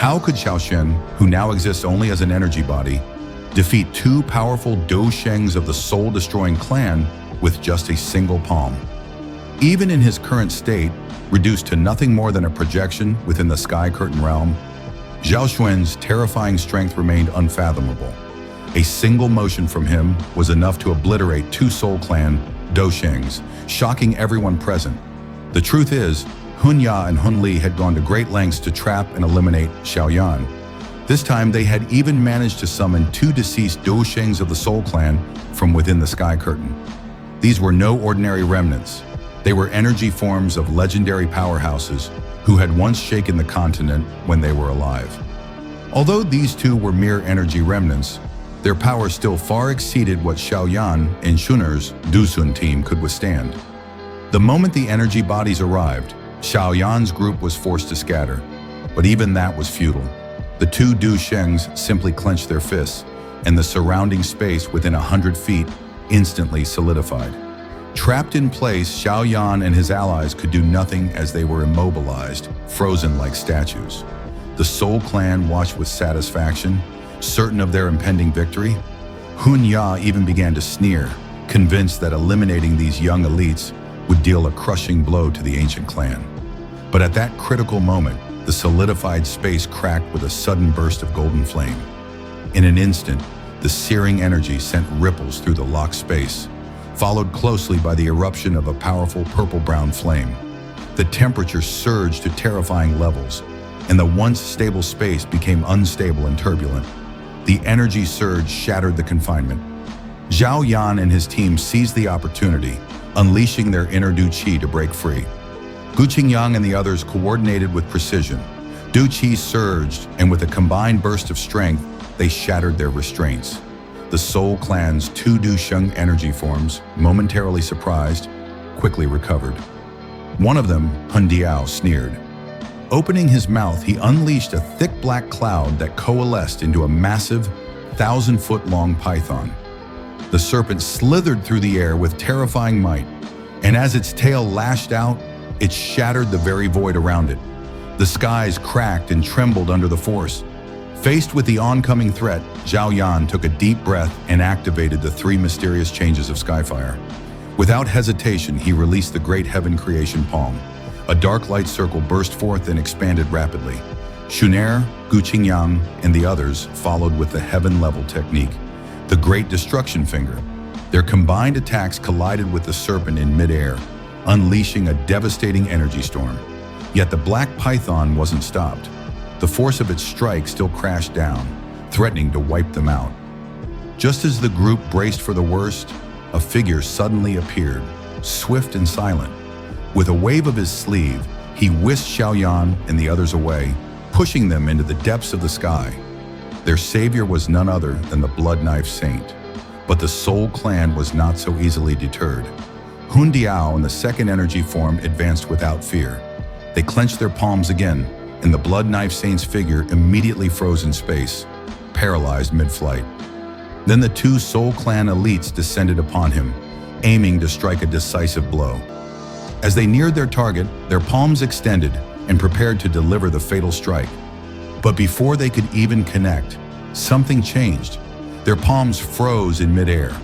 How could Xiao Xuan, who now exists only as an energy body, defeat two powerful Dou Shengs of the soul-destroying clan with just a single palm? Even in his current state, reduced to nothing more than a projection within the Sky Curtain realm, Xiao Xuan's terrifying strength remained unfathomable. A single motion from him was enough to obliterate two Soul Clan Dou Shengs, shocking everyone present. The truth is, Hunya and Hunli had gone to great lengths to trap and eliminate Xiao Yan. This time, they had even managed to summon two deceased Dou Shengs of the Soul Clan from within the Sky Curtain. These were no ordinary remnants. They were energy forms of legendary powerhouses who had once shaken the continent when they were alive. Although these two were mere energy remnants, their power still far exceeded what Xiao Yan and Xun'er's Dusun team could withstand. The moment the energy bodies arrived, Xiao Yan's group was forced to scatter, but even that was futile. The two Dou Shengs simply clenched their fists, and the surrounding space within 100 feet instantly solidified. Trapped in place, Xiao Yan and his allies could do nothing as they were immobilized, frozen like statues. The Soul Clan watched with satisfaction, certain of their impending victory. Hunya even began to sneer, convinced that eliminating these young elites would deal a crushing blow to the ancient clan. But at that critical moment, the solidified space cracked with a sudden burst of golden flame. In an instant, the searing energy sent ripples through the locked space, followed closely by the eruption of a powerful purple-brown flame. The temperature surged to terrifying levels, and the once stable space became unstable and turbulent. The energy surge shattered the confinement. Xiao Yan and his team seized the opportunity, unleashing their inner Dou Qi to break free. Gu Qingyang and the others coordinated with precision. Dou Qi surged, and with a combined burst of strength, they shattered their restraints. The Soul Clan's two Dou Sheng energy forms, momentarily surprised, quickly recovered. One of them, Hundiao, sneered. Opening his mouth, he unleashed a thick black cloud that coalesced into a massive, 1,000-foot-long python. The serpent slithered through the air with terrifying might, and as its tail lashed out, it shattered the very void around it. The skies cracked and trembled under the force. Faced with the oncoming threat, Xiao Yan took a deep breath and activated the three mysterious changes of Skyfire. Without hesitation, he released the great heaven creation palm. A dark light circle burst forth and expanded rapidly. Xun'er, Gu Qingyang, and the others followed with the heaven-level technique, the Great Destruction Finger. Their combined attacks collided with the serpent in midair, unleashing a devastating energy storm. Yet the black python wasn't stopped. The force of its strike still crashed down, threatening to wipe them out. Just as the group braced for the worst, a figure suddenly appeared, swift and silent. With a wave of his sleeve, he whisked Xiao Yan and the others away, pushing them into the depths of the sky. Their savior was none other than the Blood Knife Saint. But the Soul Clan was not so easily deterred. Hundiao and the second energy form advanced without fear. They clenched their palms again, and the Blood Knife Saint's figure immediately froze in space, paralyzed mid-flight. Then the two Soul Clan elites descended upon him, aiming to strike a decisive blow. As they neared their target, their palms extended and prepared to deliver the fatal strike. But before they could even connect, something changed. Their palms froze in midair.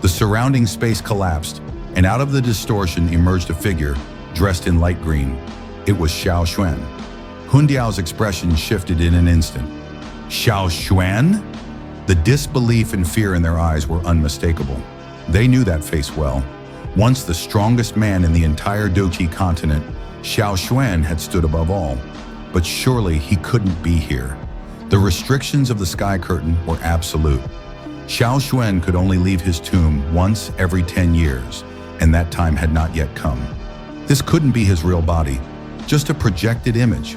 The surrounding space collapsed, and out of the distortion emerged a figure dressed in light green. It was Xiao Xuan. Hundiao's expression shifted in an instant. Xiao Xuan? The disbelief and fear in their eyes were unmistakable. They knew that face well. Once the strongest man in the entire Dou Qi Continent, Xiao Xuan had stood above all. But surely he couldn't be here. The restrictions of the Sky Curtain were absolute. Xiao Xuan could only leave his tomb once every 10 years, and that time had not yet come. This couldn't be his real body, just a projected image.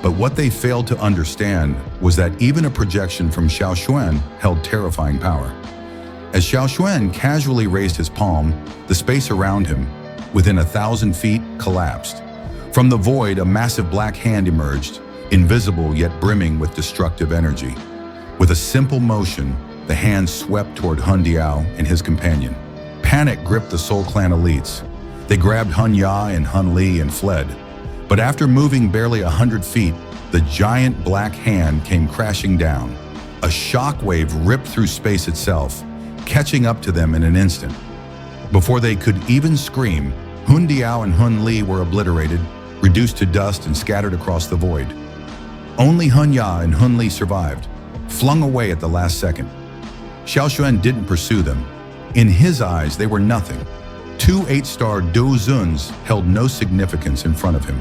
But what they failed to understand was that even a projection from Xiao Xuan held terrifying power. As Xiao Xuan casually raised his palm, the space around him, within 1,000 feet, collapsed. From the void, a massive black hand emerged, invisible yet brimming with destructive energy. With a simple motion, the hand swept toward Hundiao and his companion. Panic gripped the Soul Clan elites. They grabbed Hunya and Hunli and fled. But after moving barely 100 feet, the giant black hand came crashing down. A shockwave ripped through space itself, catching up to them in an instant. Before they could even scream, Hun Diao and Hun Li were obliterated, reduced to dust and scattered across the void. Only Hun Ya and Hun Li survived, flung away at the last second. Xiao Xuan didn't pursue them. In his eyes, they were nothing. 2 8-star Dou Zuns held no significance in front of him.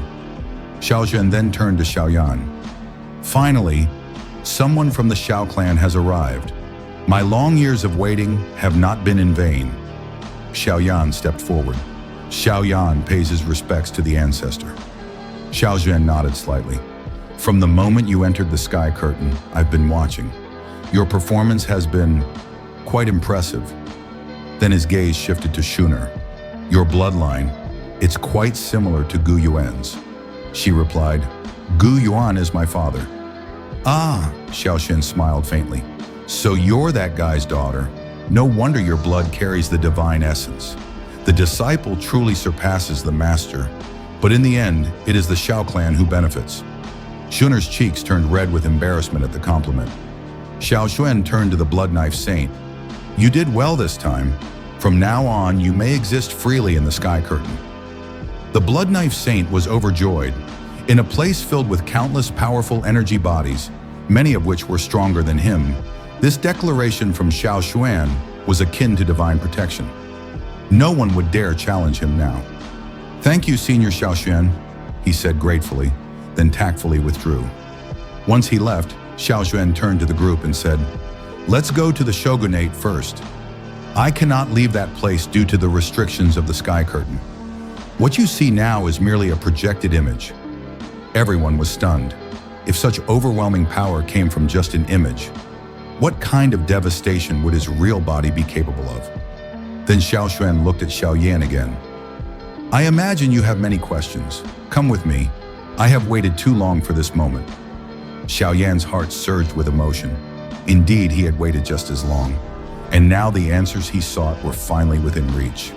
Xiao Xuan then turned to Xiao Yan. Finally, someone from the Xiao Clan has arrived. My long years of waiting have not been in vain. Xiao Yan stepped forward. Xiao Yan pays his respects to the Ancestor. Xiao Xuan nodded slightly. From the moment you entered the sky curtain, I've been watching. Your performance has been quite impressive. Then his gaze shifted to Xun'er. Your bloodline, it's quite similar to Gu Yuan's. She replied, Gu Yuan is my father. Ah, Xiao Xuan smiled faintly. So you're that guy's daughter. No wonder your blood carries the divine essence. The disciple truly surpasses the master, but in the end, it is the Xiao Clan who benefits. Xun'er's cheeks turned red with embarrassment at the compliment. Xiao Xuan turned to the Blood Knife Saint. You did well this time. From now on, you may exist freely in the sky curtain. The Blood Knife Saint was overjoyed. In a place filled with countless powerful energy bodies, many of which were stronger than him, this declaration from Xiao Xuan was akin to divine protection. No one would dare challenge him now. Thank you, Senior Xiao Xuan, he said gratefully, then tactfully withdrew. Once he left, Xiao Xuan turned to the group and said, Let's go to the shogunate first. I cannot leave that place due to the restrictions of the sky curtain. What you see now is merely a projected image. Everyone was stunned. If such overwhelming power came from just an image, what kind of devastation would his real body be capable of? Then Xiao Xuan looked at Xiao Yan again. I imagine you have many questions. Come with me. I have waited too long for this moment. Xiao Yan's heart surged with emotion. Indeed, he had waited just as long. And now the answers he sought were finally within reach.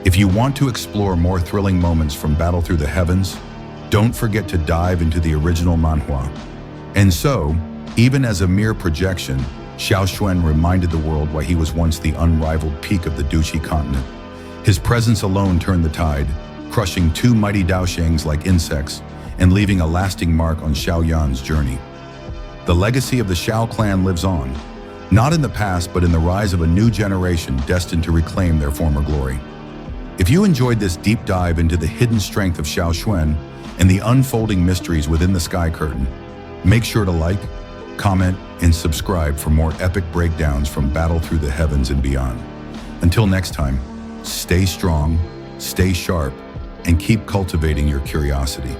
If you want to explore more thrilling moments from Battle Through the Heavens, don't forget to dive into the original manhwa. And so, even as a mere projection, Xiao Xuan reminded the world why he was once the unrivaled peak of the Dou Qi Continent. His presence alone turned the tide, crushing 2 mighty Dou Shengs like insects and leaving a lasting mark on Xiao Yan's journey. The legacy of the Xiao Clan lives on, not in the past but in the rise of a new generation destined to reclaim their former glory. If you enjoyed this deep dive into the hidden strength of Xiao Xuan and the unfolding mysteries within the sky curtain, make sure to like, comment, and subscribe for more epic breakdowns from Battle Through the Heavens and beyond. Until next time, stay strong, stay sharp, and keep cultivating your curiosity.